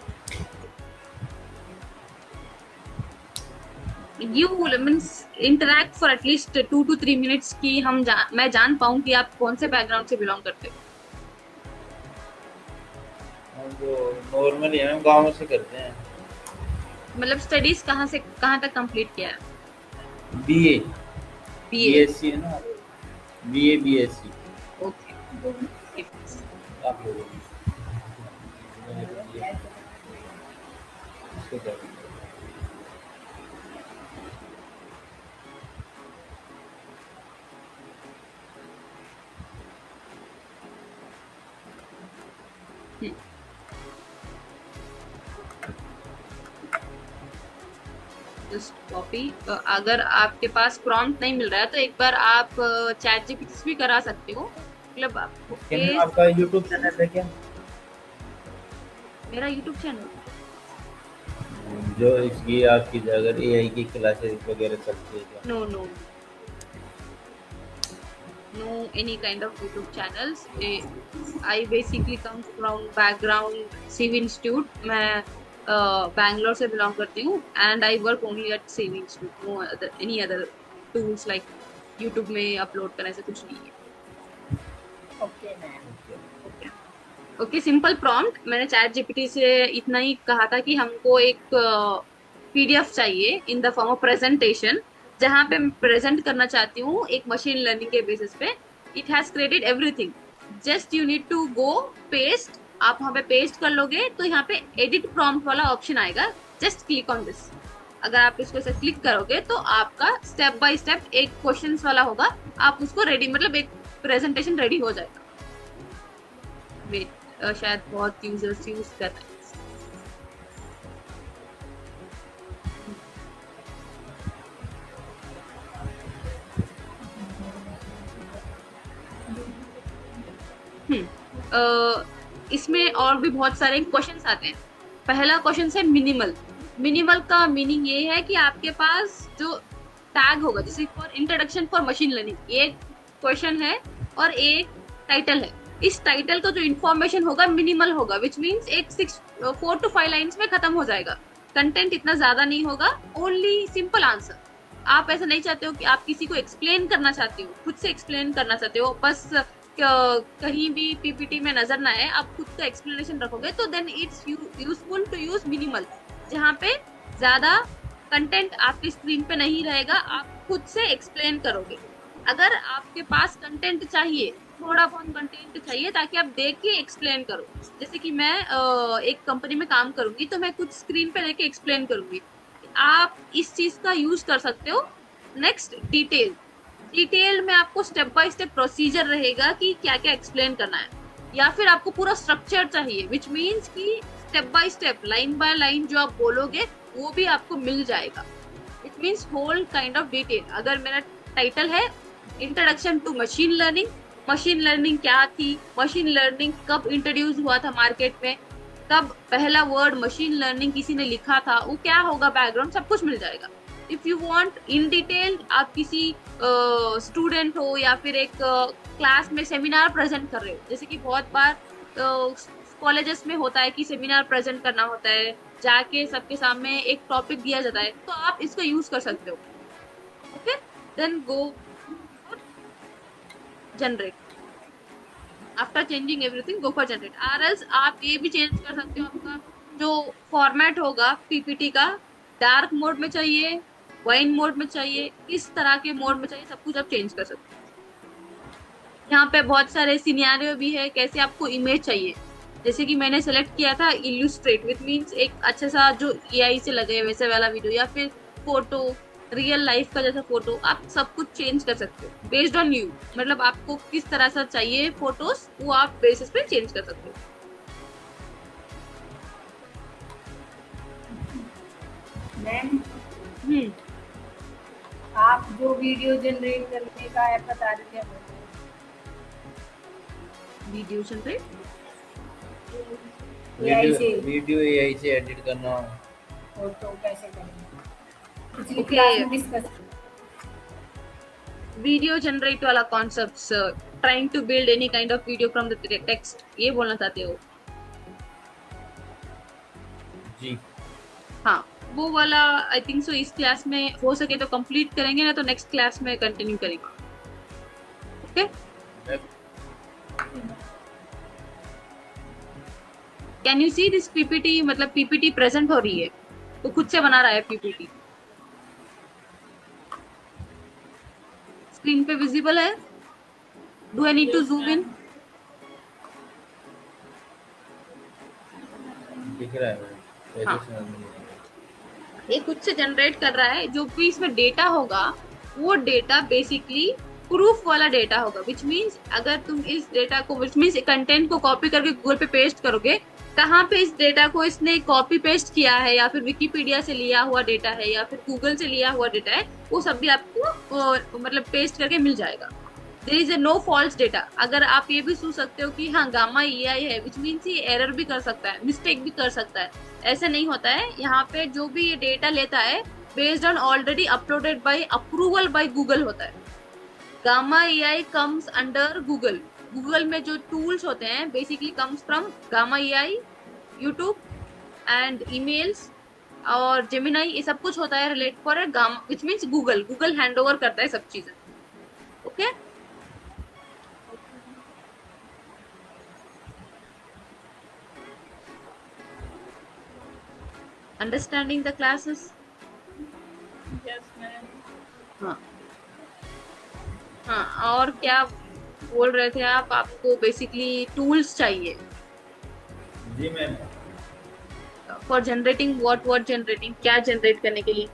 you means interact for at least 2 to 3 minutes कि मैं जान पाऊँ कि आप कौन से बैकग्राउंड से बिलोंग करते हो। वो नॉर्मली हम गाँव से करते हैं। मतलब स्टडीज कहाँ से कहाँ तक कंप्लीट किया है? BA, BA. बीएससी है ना, बीए बीएससी ओके। आप लोगों ने मैंने तो BA इसको कर दिया। Just copy. अगर आपके पास प्रॉम्प्ट नहीं मिल रहा है तो एक बार आप चैट जीपीटी भी करा सकते हो। मतलब आपको क्या मैम आपका यूट्यूब चैनल है क्या? मेरा यूट्यूब चैनल। जो इसकी आपकी अगर एआई की क्लासेस वगैरह चलती है क्या? No no no any kind of YouTube channels. I basically come from background CV Institute. मैं बैंगलोर से बिलोंग करती हूँ and I work only at CV Institute. No other any other tools like YouTube में upload करने से कुछ नहीं है। Okay ma'am. Okay okay. Simple prompt मैंने चैट जीपीटी से इतना ही कहा था कि हमको एक पीडीएफ चाहिए in the form of presentation, जहां पे मैं प्रेजेंट करना चाहती हूँ एक मशीन लर्निंग के बेसिस पे। It has created everything, just you need to go paste. आप वहां पे पेस्ट कर लोगे तो यहाँ पे एडिट प्रॉम्प्ट वाला ऑप्शन आएगा, जस्ट क्लिक ऑन दिस। अगर आप इसको से क्लिक करोगे तो आपका स्टेप बाय स्टेप एक क्वेश्चंस वाला होगा, आप उसको रेडी मतलब एक प्रेजेंटेशन रेडी हो जाएगा। वेट, शायद बहुत यूजर्स यूज कर रहे हैं। इसमें और भी बहुत सारे क्वेश्चंस आते हैं। पहला क्वेश्चन है मिनिमल। मिनिमल का मीनिंग ये है कि आपके पास जो टैग होगा, जैसे for introduction for machine learning एक क्वेश्चन है और एक टाइटल है। इस टाइटल का जो इन्फॉर्मेशन होगा मिनिमल होगा, विच मीन्स एक 4 to 5 लाइन्स में खत्म हो जाएगा। कंटेंट इतना ज्यादा नहीं होगा, ओनली सिंपल आंसर। आप ऐसा नहीं चाहते हो कि आप किसी को एक्सप्लेन करना चाहते हो, खुद से एक्सप्लेन करना चाहते हो, बस कहीं भी पीपीटी में नजर ना आए, आप खुद का एक्सप्लेनेशन रखोगे तो then it's useful to use minimal, जहाँ पे ज्यादा कंटेंट आपकी स्क्रीन पे नहीं रहेगा, आप खुद से एक्सप्लेन करोगे। अगर आपके पास कंटेंट चाहिए, थोड़ा बहुत कंटेंट चाहिए ताकि आप देख के एक्सप्लेन करो, जैसे कि मैं एक कंपनी में काम करूंगी तो मैं कुछ स्क्रीन पे लेके एक्सप्लेन करूंगी, आप इस चीज का यूज कर सकते हो। Next, detail. डिटेल में आपको स्टेप बाय स्टेप प्रोसीजर रहेगा कि क्या क्या एक्सप्लेन करना है, या फिर आपको पूरा स्ट्रक्चर चाहिए, विच मीन्स कि step by step line by line जो आप बोलोगे वो भी आपको मिल जाएगा। It means whole kind of detail. अगर मेरा टाइटल है introduction to machine learning, machine learning क्या थी, मशीन लर्निंग कब इंट्रोड्यूस हुआ था मार्केट में, कब पहला वर्ड मशीन लर्निंग किसी ने लिखा था, वो क्या होगा बैकग्राउंड, सब कुछ मिल जाएगा। If you want in detail, आप किसी स्टूडेंट हो या फिर एक क्लास में सेमिनार प्रेजेंट कर रहे हो, जैसे कि बहुत बार कॉलेजेस में होता है कि सेमिनार प्रेजेंट करना होता है, जाके सबके सामने एक टॉपिक दिया जाता है, तो आप इसको यूज कर सकते हो। Okay, then go generate. After changing everything go for generate. Or else आप ये भी चेंज कर सकते हो, आपका जो फॉर्मेट होगा पीपीटी का, डार्क मोड में चाहिए, वाइन मोड में चाहिए, किस तरह के मोड में चाहिए, सब कुछ आप चेंज कर सकते हो। यहाँ पे बहुत सारे सिनेरियो भी है, कैसे आपको इमेज चाहिए, जैसे कि मैंने सेलेक्ट किया था इल्यूस्ट्रेट, विच मीन्स एक अच्छा सा जो एआई से लगे वैसे वाला वीडियो, या फिर फोटो रियल लाइफ का जैसा फोटो, आप सब कुछ चेंज कर सकते हो बेस्ड ऑन यू। मतलब आपको किस तरह से चाहिए फोटोज, वो आप बेसिस पे चेंज कर सकते हो। मैम, आप जो वीडियो जनरेट करने का ऐप बता रहे थे हमें, वीडियो जनरेट, एआई से वीडियो एआई से एडिट करना, फोटो कैसे करेंगे, पिछली Okay. क्लास में डिस्कस। वीडियो जनरेट वाला concept, trying to build any kind of video from the text, ये बोलना चाहते हो? जी हाँ, वो वाला आई थिंक सो इस क्लास में हो सके तो कंप्लीट करेंगे, ना तो नेक्स्ट क्लास में कंटिन्यू करेंगे। Okay, can you see this PPT, मतलब पीपीटी प्रेजेंट हो रही है तो खुद से बना रहा है पीपीटी, स्क्रीन पे विजिबल है? Do I need to zoom in? दिख रहा है मैम, हाँ, कैसे समझ में नहीं आ रहा। ये खुद से जनरेट कर रहा है। जो भी इसमें डेटा होगा वो डेटा बेसिकली प्रूफ वाला डेटा होगा, विच मीन्स अगर तुम इस डेटा को, विच मीन्स कंटेंट को कॉपी करके गूगल पे पेस्ट करोगे, कहाँ पे इस डेटा को इसने कॉपी पेस्ट किया है, या फिर विकिपीडिया से लिया हुआ डेटा है, या फिर गूगल से लिया हुआ डेटा है, वो सब भी आपको मतलब पेस्ट करके मिल जाएगा। There is a no false data. अगर आप ये भी सोच सकते हो कि हाँ गामा ईआई है, विच मीन्स ये एरर भी कर सकता है, मिस्टेक भी कर सकता है, ऐसा नहीं होता है। यहाँ पे जो भी ये डेटा लेता है based on already uploaded by approval by Google होता है। Gamma AI comes under Google. Google में जो टूल्स होते हैं basically comes from Gamma AI, YouTube and emails और जेमिनाई, ये सब कुछ होता है relate for Gamma, which means Google, Google hand over करता है सब चीजें। Okay, understanding the classes? Yes ma'am. हाँ हाँ, और क्या बोल रहे थे आप? आपको बेसिकली टूल्स चाहिए जी ma'am, for generating what generating, क्या जनरेट करने के लिए?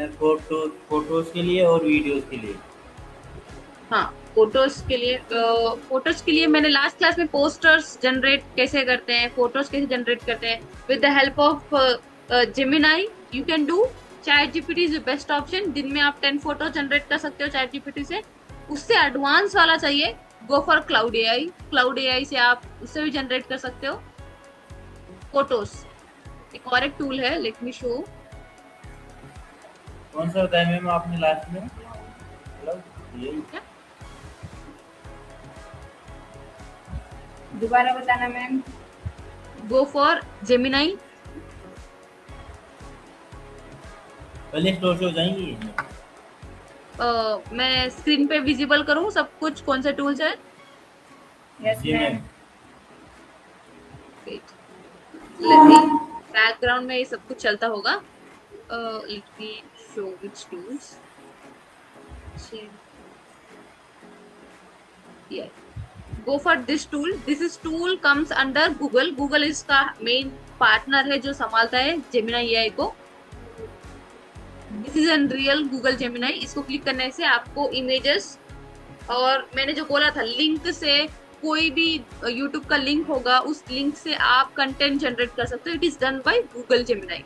फोटोज के लिए और वीडियोस के लिए। हाँ, फोटोज के लिए, फोटोज के लिए मैंने लास्ट क्लास में पोस्टर्स जनरेट कैसे करते हैं, फोटोज कैसे जनरेट करते हैं with the help of Gemini you can do. Chat GPT is the best option. दिन में आप 10 फोटो जनरेट कर सकते हो चैट जीपीटी से। उससे एडवांस वाला चाहिए, go for Claude AI. Claude AI से आप उससे भी जनरेट कर सकते हो फोटोज। एक और एक टूल है, लेट मी शो। कौन सा बताया मैम आपने लास्ट में? मतलब यही। दोबारा बताना मैम। Go for Gemini. पहले स्टोर से हो जाएंगी। मैं स्क्रीन पे विजिबल करूं सब कुछ, कौन से टूल्स है? यस जी मैम। मैम। बैकग्राउंड में ये सब कुछ चलता होगा। Late me show which tools. Go for this tool. This is tool comes under Google. Google इसका मेन पार्टनर है जो संभालता है जेमिनाई एआई को। This is an real Google Gemini. इसको क्लिक करने से आपको इमेजेस, और मैंने जो बोला था लिंक से, कोई भी यूट्यूब का लिंक होगा उस लिंक से आप कंटेंट जनरेट कर सकते हो। It is done by Google Gemini.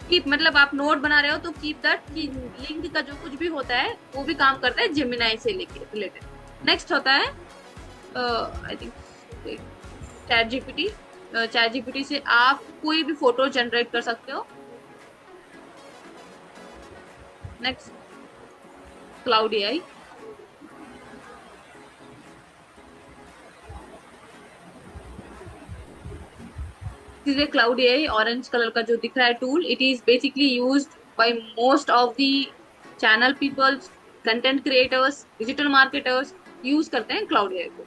Keep, मतलब आप नोट बना रहे हो तो कीप दैट कि लिंक का जो कुछ भी होता है वो भी काम करता है जेमिनाई से लेके रिलेटेड। नेक्स्ट होता है I think chat GPT. Chat GPT से आप कोई भी फोटो जनरेट कर सकते हो। Next Claude AI. Is Claude AI, orange colour का जो दिख रहा है tool. It is basically used by most of the channel peoples, content creators, digital marketers use करते हैं क्लाउड एआई को।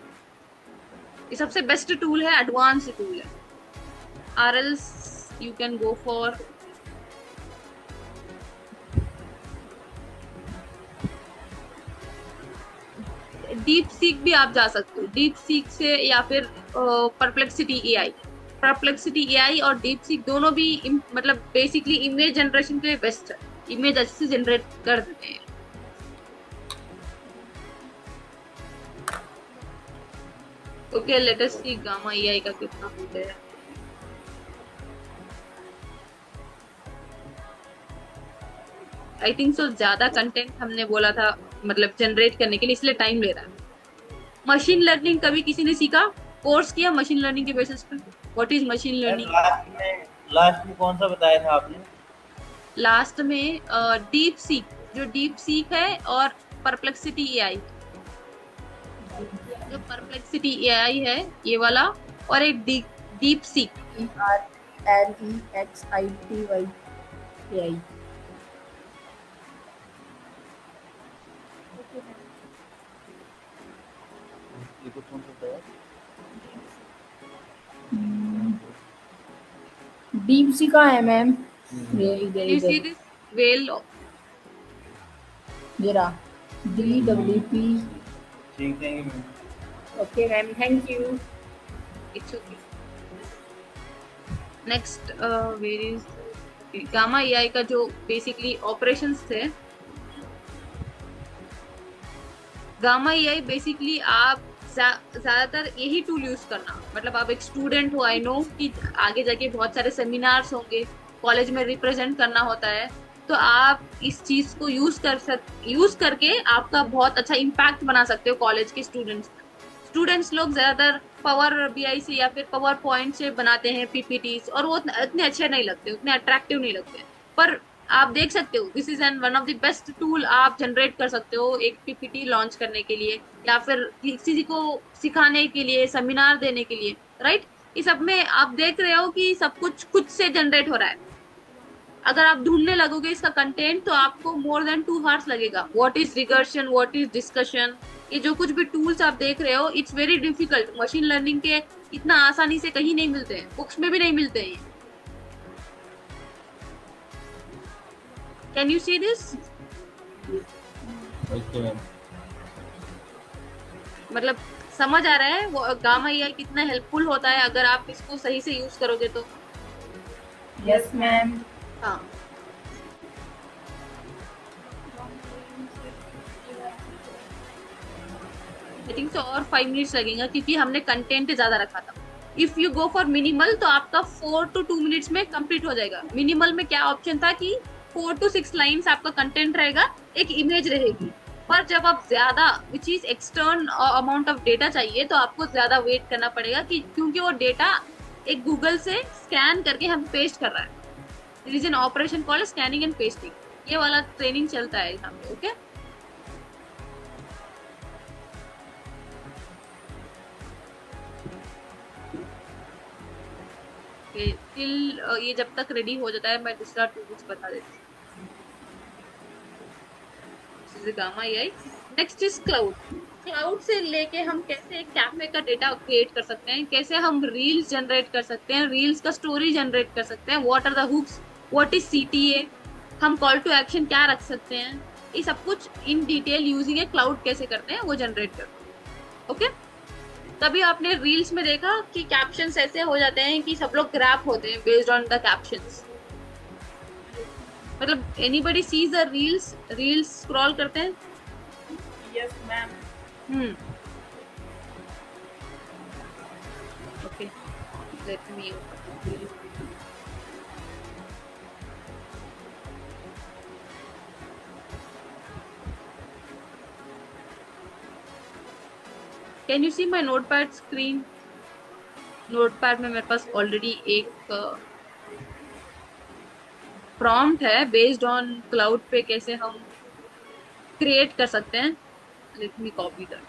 ये सबसे बेस्ट टूल है, एडवांस टूल है। Or else you can go for DeepSeek भी आप जा सकते हो, डीप सीक से, या फिर परप्लेक्सिटी एआई। परप्लेक्सिटी एआई और डीप सीक दोनों भी मतलब बेसिकली इमेज जनरेशन के लिए बेस्ट है। इमेज अच्छे से जनरेट कर देते हैं। ओके, लेट अस सी गामा एआई का कितना हो गया। आई थिंक सो ज्यादा कंटेंट हमने बोला था मतलब जनरेट करने के लिए, इसलिए टाइम ले रहा है। मशीन लर्निंग कभी किसी ने सीखा, कोर्स किया मशीन लर्निंग के बेसिस पे? What is machine learning? Last में कौन सा बताया था आपने? लास्ट में डीप सीक, जो डीप सीक है, और परप्लेक्सिटी एआई। जो परप्लेक्सिटी एआई है ये वाला, और एक डीप सीक। RLEXITY AI। ये कुछ कौन सा है? डीप सी का है मैम, ये इधर कैन यू सी इधर दिस वेल? ये रहा, DWP। ठीक है ma'am. Okay ma'am, thank you. It's okay. Next where is Gamma AI का जो बेसिकली ऑपरेशंस थे। गामा एआई बेसिकली आप ज्यादातर यही टूल यूज करना, मतलब आप एक स्टूडेंट हो, आई नो कि आगे जाके बहुत सारे सेमिनार्स होंगे, कॉलेज में रिप्रेजेंट करना होता है, तो आप इस चीज को यूज करके आपका बहुत अच्छा इम्पैक्ट बना सकते हो कॉलेज के स्टूडेंट्स लोग ज्यादातर पावर बीआई से या फिर पावर पॉइंट से बनाते हैं पीपीटीज, और वो इतने अच्छे नहीं लगते, उतने अट्रैक्टिव नहीं लगते। पर आप देख सकते हो this is an one of the best tool आप जनरेट कर सकते हो एक पीपीटी लॉन्च करने के लिए, या फिर किसी को सिखाने के लिए, सेमिनार देने के लिए, राइट। इस सब में आप देख रहे हो कि सब कुछ खुद से जनरेट हो रहा है। अगर आप ढूंढने लगोगे इसका कंटेंट तो आपको मोर देन 2 hours लगेगा। What is recursion, what is discussion, ये जो कुछ भी टूल्स आप देख रहे हो, it's very difficult. Machine learning के इतना आसानी से कहीं नहीं मिलते हैं, बुक्स में भी नहीं मिलते हैं। Can you see this? Okay ma'am. मतलब समझ आ रहा है वो गामा एआई कितना हेल्पफुल होता है अगर आप इसको सही से यूज करोगे तो। Yes ma'am. हाँ। आई थिंक सो और 5 मिनट्स लगेगा क्योंकि हमने कंटेंट ज्यादा रखा था। If you go for minimal तो आपका 4 to 2 मिनट्स में कंप्लीट हो जाएगा। मिनिमल में क्या ऑप्शन था कि 4 to 6 लाइन्स आपका कंटेंट रहेगा, एक इमेज रहेगी। पर जब आप ज्यादा which is extern amount of data चाहिए तो आपको ज्यादा वेट करना पड़ेगा कि क्योंकि वो डेटा एक गूगल से स्कैन करके हम पेस्ट कर रहा है। There is an operation called scanning and pasting, ये वाला ट्रेनिंग चलता है यहाँ पे। ओके टिल ये जब तक रेडी हो जाता है मैं दूसरा टूल्स बता देती हूँ। Gamma AI. Next is cloud. Cloud से लेके हम कैसे एक कैफे का डेटा क्रिएट कर सकते हैं, कैसे हम रील्स जनरेट कर सकते हैं, रील्स का स्टोरी जनरेट कर सकते हैं, what are the hooks, what is CTA, हम कॉल टू एक्शन क्या रख सकते हैं, ये सब कुछ in detail using a Claude कैसे करते हैं वो जनरेट करते हैं। ओके तभी आपने रील्स में देखा कि कैप्शंस ऐसे हो जाते हैं कि सब लोग ग्रैप होते हैं बेस्ड ऑन द कैप्शंस। मतलब anybody sees the reels scroll करते हैं। Yes ma'am. Okay let me can you see my notepad screen? Notepad में मेरे पास ऑलरेडी एक प्रॉम्प्ट है बेस्ड ऑन क्लाउड पे कैसे हम क्रिएट कर सकते हैं। Let me copy that.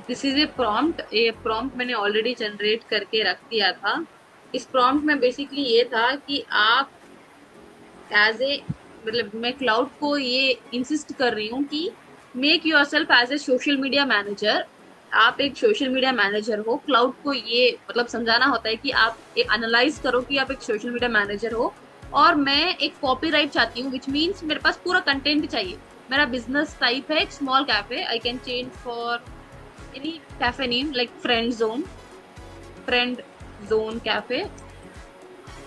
This is a prompt. ये प्रॉम्प्ट मैंने ऑलरेडी जनरेट करके रख दिया था। इस प्रॉम्प्ट में बेसिकली ये था कि आप एज ए मतलब मैं क्लाउड को ये इंसिस्ट कर रही हूँ कि make yourself as a social media manager आप एक सोशल मीडिया मैनेजर हो, क्लाउड को ये मतलब समझाना होता है कि आप एनालाइज करो कि आप एक सोशल मीडिया मैनेजर हो, और मैं एक कॉपीराइट चाहती हूँ, विच मीन्स मेरे पास पूरा कंटेंट चाहिए। मेरा बिजनेस टाइप है एक small cafe, I can change for any cafe name like friend zone cafe.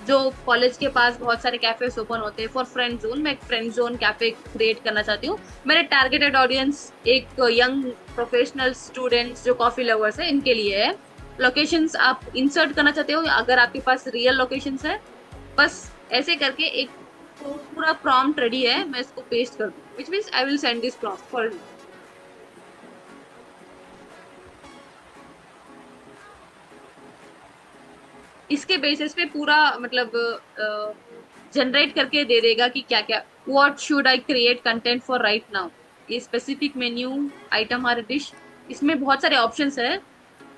जो कॉलेज के पास बहुत सारे कैफेस ओपन होते हैं फॉर फ्रेंड जोन, मैं एक फ्रेंड जोन कैफे क्रिएट करना चाहती हूँ। मेरे टारगेटेड ऑडियंस एक यंग प्रोफेशनल स्टूडेंट्स जो कॉफी लवर्स है इनके लिए है। लोकेशंस आप इंसर्ट करना चाहते हो अगर आपके पास रियल लोकेशंस है, बस ऐसे करके एक पूरा प्रॉम्प्ट रेडी है, मैं इसको पेस्ट कर दूँ, which means I will send this prompt for you. इसके बेसिस पे पूरा मतलब जनरेट करके दे देगा कि क्या क्या, what should I create content for right now, ये स्पेसिफिक मेन्यू आइटम हर डिश। इसमें बहुत सारे ऑप्शंस है।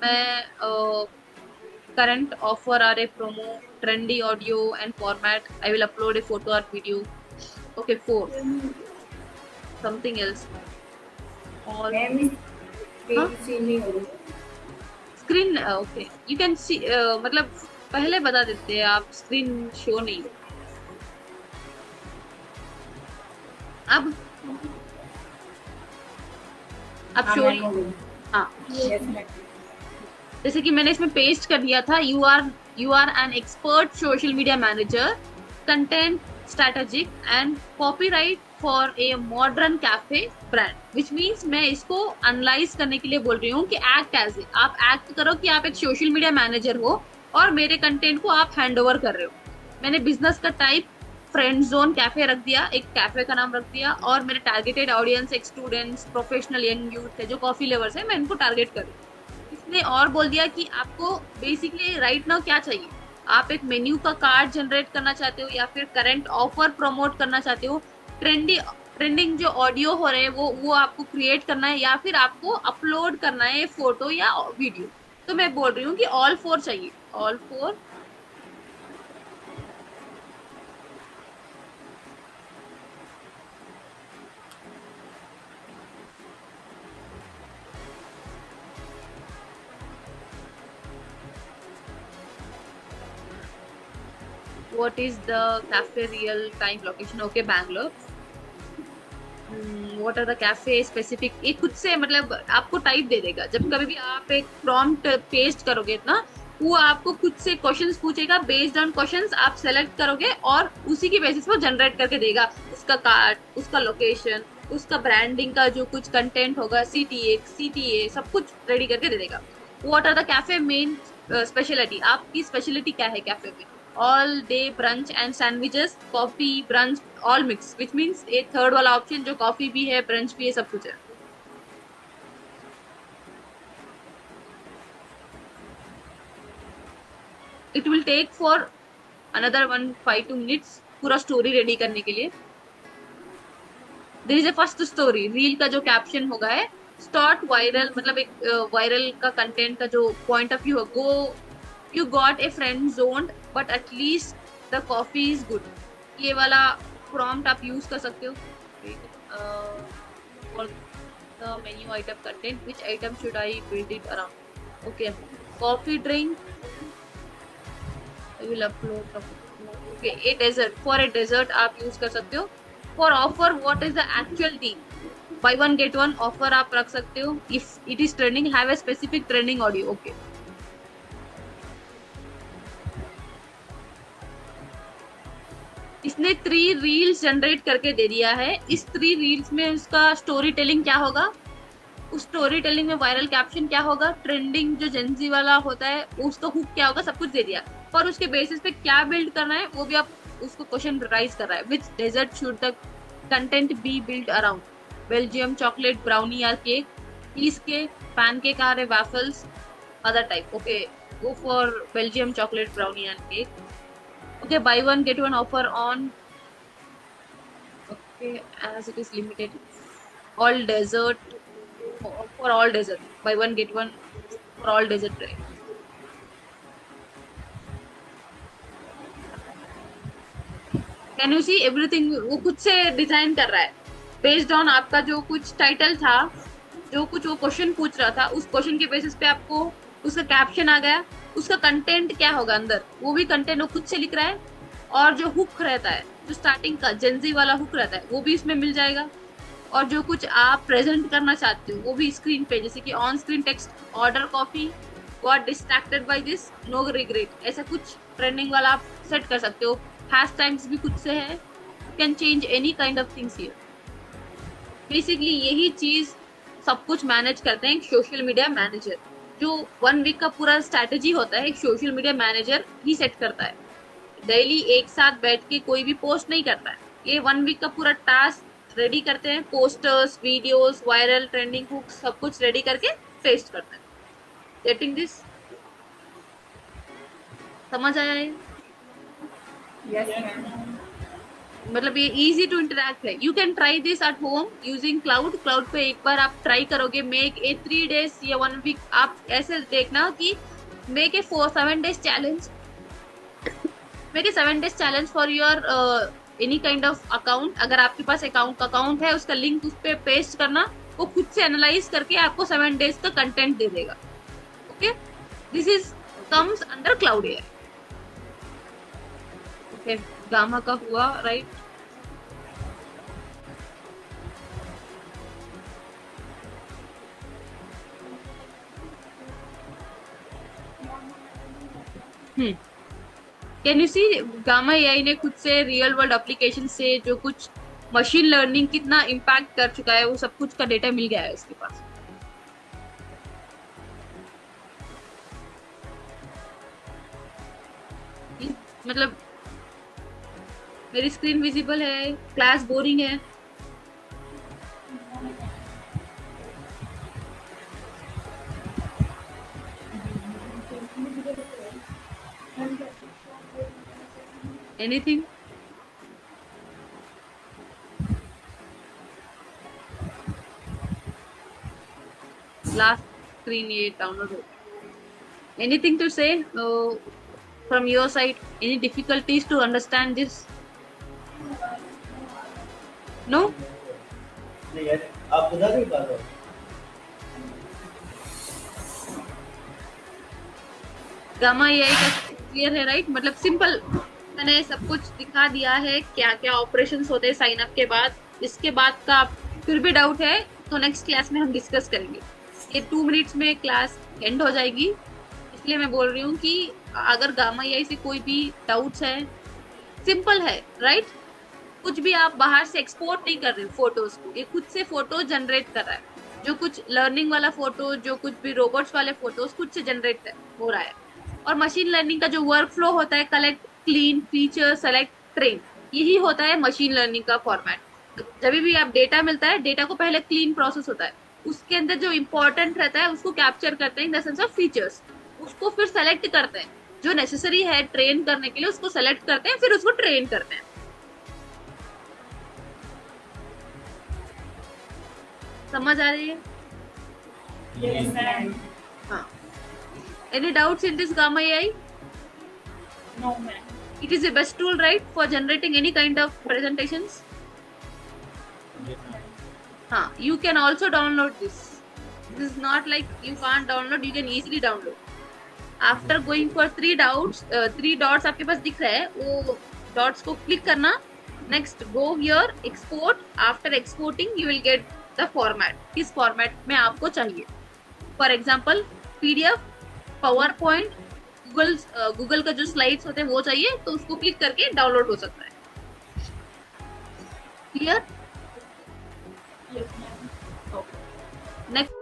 मैं current offer or a promo trendy audio and format, I will upload a photo और video. Okay, 4 something else all. Ma'am इस page से नहीं हो रही। Screen okay, you can see मतलब पहले बता देते हैं, आप स्क्रीन शो नहीं अब हाँ शो मैम हो गई। हाँ, यस मैम। जैसे कि मैंने इसमें पेस्ट कर दिया था, you are an expert social media manager, content strategic and copyright for a modern cafe brand, which means मैं इसको एनालाइज करने के लिए बोल रही हूँ कि एक्ट एज ए, आप एक्ट करो कि आप एक सोशल मीडिया मैनेजर हो और मेरे कंटेंट को आप हैंड ओवर कर रहे हो। मैंने बिजनेस का टाइप फ्रेंड जोन कैफे रख दिया, एक कैफे का नाम रख दिया, और मेरे टारगेटेड ऑडियंस एक स्टूडेंट्स प्रोफेशनल यंग यूथ है जो कॉफी लेवर्स है, मैं इनको टारगेट कर रही हूँ। इसने और बोल दिया कि आपको बेसिकली राइट नाउ क्या चाहिए, आप एक मेन्यू का कार्ड जनरेट करना चाहते हो या फिर करंट ऑफर प्रमोट करना चाहते हो, ट्रेंडिंग जो ऑडियो हो रहे हैं वो आपको क्रिएट करना है, या फिर आपको अपलोड करना है फोटो या वीडियो। तो मैं बोल रही हूँ कि ऑल 4 चाहिए, all 4। What is the cafe real time location? Okay, Bangalore. What are the cafe specific? ये खुद से मतलब आपको टाइप दे देगा। जब कभी भी आप एक प्रॉम्प्ट पेस्ट करोगे ना, वो आपको खुद से क्वेश्चंस पूछेगा, बेस्ड ऑन क्वेश्चंस आप सेलेक्ट करोगे और उसी की बेसिस पे जनरेट करके देगा उसका कार्ड, उसका लोकेशन, उसका ब्रांडिंग का जो कुछ कंटेंट होगा, सीटीए सब कुछ रेडी करके दे देगा। What are the cafe main speciality, आपकी स्पेशलिटी क्या है कैफे में? All day brunch and sandwiches, coffee brunch all mix, which means ये थर्ड वाला ऑप्शन जो कॉफी भी है ब्रंच भी है सब कुछ है। It will take for another 1-5 minutes पूरा स्टोरी रेडी करने के लिए। There is a first story, reel का जो कैप्शन होगा है स्टार्ट वायरल, मतलब एक वायरल का कंटेंट का जो पॉइंट ऑफ व्यू है, go you got a friend zone but at least the coffee is good, ये वाला प्रॉम्प्ट आप यूज कर सकते हो। For the menu item content, which item should I build it around? Okay, coffee drink, I will upload. Okay, a dessert, for a dessert आप use कर सकते हो। For offer, what is the actual deal? Buy one get one offer आप रख सकते हो। If it is trending, have a specific trending audio. Okay, इसने 3 reels generate करके दे दिया है। इस 3 रील्स में उसका स्टोरी टेलिंग क्या होगा, उस स्टोरी टेलिंग में वायरल कैप्शन क्या होगा, ट्रेंडिंग जो जेंजी वाला होता है उसका हुक क्या होगा, सब कुछ दे दिया। और उसके बेसिस पे क्या बिल्ड करना है वो भी आप उसको क्वेश्चन राइज कर रहा है। Which dessert should the content be build around? Belgium chocolate brownie or cake, cheese cake, pancake or a waffles, other type. Okay, go for Belgium chocolate brownie and cake. Okay, buy one get one offer on. Okay, as it is limited. All dessert, for all dessert. Buy one get one for all dessert tray. Can you see everything? वो खुद से design कर रहा है based on आपका जो कुछ title था, जो कुछ वो क्वेश्चन पूछ रहा था उस क्वेश्चन के बेसिस पे आपको उसका कैप्शन आ गया, उसका कंटेंट क्या होगा अंदर वो भी कंटेंट वो खुद से लिख रहा है, और जो हुक रहता है जो स्टार्टिंग का जेंजी वाला हुक रहता है वो भी इसमें मिल जाएगा, और जो कुछ आप प्रेजेंट करना चाहते हो वो भी स्क्रीन पे, जैसे कि on screen text, order coffee, got distracted by this, no regret, ऐसा कुछ ट्रेंडिंग वाला आप सेट कर सकते हो। हैशटैग्स भी खुद से है, you can change any kind of things here. Basically यही चीज सब कुछ मैनेज करते हैं एक सोशल मीडिया मैनेजर। जो 1 वीक का पूरा स्ट्रैटेजी होता है एक सोशल मीडिया मैनेजर ही सेट करता है। डेली एक साथ बैठ के कोई भी पोस्ट नहीं करता है, ये 1 वीक का पूरा टास्क रेडी करते हैं, posters, videos, viral, trending hooks सब कुछ रेडी करके पेस्ट करते हैं। Getting this? समझ आया है? Yes ma'am. मतलब ये इजी टू इंटरेक्ट है। You can try this at home using Claude. Claude पे एक बार आप ट्राई करोगे, मेक ए 3 days या 1 वीक, आप ऐसे देखना कि make a 7 days challenge, make a 7 days challenge for your any kind of account. अगर आपके पास अकाउंट है उसका लिंक उस पर पेस्ट करना, वो खुद से एनालाइज करके आपको 7 days का कंटेंट दे देगा। Okay, this is comes under Claude AI. Okay, Gamma का हुआ right. Can you see Gamma AI ने खुद से रियल वर्ल्ड एप्लीकेशन से जो कुछ मशीन लर्निंग कितना इम्पैक्ट कर चुका है, वो सब कुछ का डेटा मिल गया है उसके पास। मतलब मेरी स्क्रीन विजिबल है, क्लास बोरिंग है? एनीथिंग? लास्ट स्क्रीन ये डाउनलोड हो। एनीथिंग टू से from your side? Any difficulties to understand this? No? नहीं यार, आप बता नहीं पा रहे हो। गामा एआई का क्लियर है राइट? मतलब सिंपल मैंने सब कुछ दिखा दिया है, क्या क्या ऑपरेशंस होते हैं साइन अप के बाद। इसके बाद का फिर भी डाउट है तो नेक्स्ट क्लास में हम डिस्कस करेंगे। ये 2 मिनट्स में क्लास एंड हो जाएगी, इसलिए मैं बोल रही हूँ कि अगर गामा एआई से कोई भी डाउट्स है, सिंपल है राइट? कुछ भी आप बाहर से एक्सपोर्ट नहीं कर रहे हो फोटोज को, ये खुद से फोटो जनरेट कर रहा है। जो कुछ लर्निंग वाला फोटो, जो कुछ भी रोबोट्स वाले फोटोज खुद से जनरेट हो रहा है। और मशीन लर्निंग का जो वर्क फ्लो होता है, collect, clean, feature, select, train, यही होता है मशीन लर्निंग का फॉर्मेट। जब भी आप डेटा मिलता है, डेटा को पहले क्लीन प्रोसेस होता है, उसके अंदर जो इंपॉर्टेंट रहता है उसको कैप्चर करते हैं in the sense of features, उसको फिर सेलेक्ट करते हैं, जो नेसेसरी है ट्रेन करने के लिए उसको सेलेक्ट करते हैं, फिर उसको ट्रेन करते हैं। समझ आ रही है? Yes ma'am. हाँ। Any doubts in this Gamma AI? No ma'am. It is the best tool, right, for generating any kind of presentations? हाँ, you can also download this. This is not like you can't download, you can easily download. After going for 3 dots आपके पास दिख रहा है, वो dots को click करना, next go here, export. After exporting, you will get the format. किस format में आपको चाहिए? For example, PDF, PowerPoint, Google का जो स्लाइड्स होते हैं वो चाहिए तो उसको क्लिक करके डाउनलोड हो सकता है। क्लियर? Yes ma'am. नेक्स्ट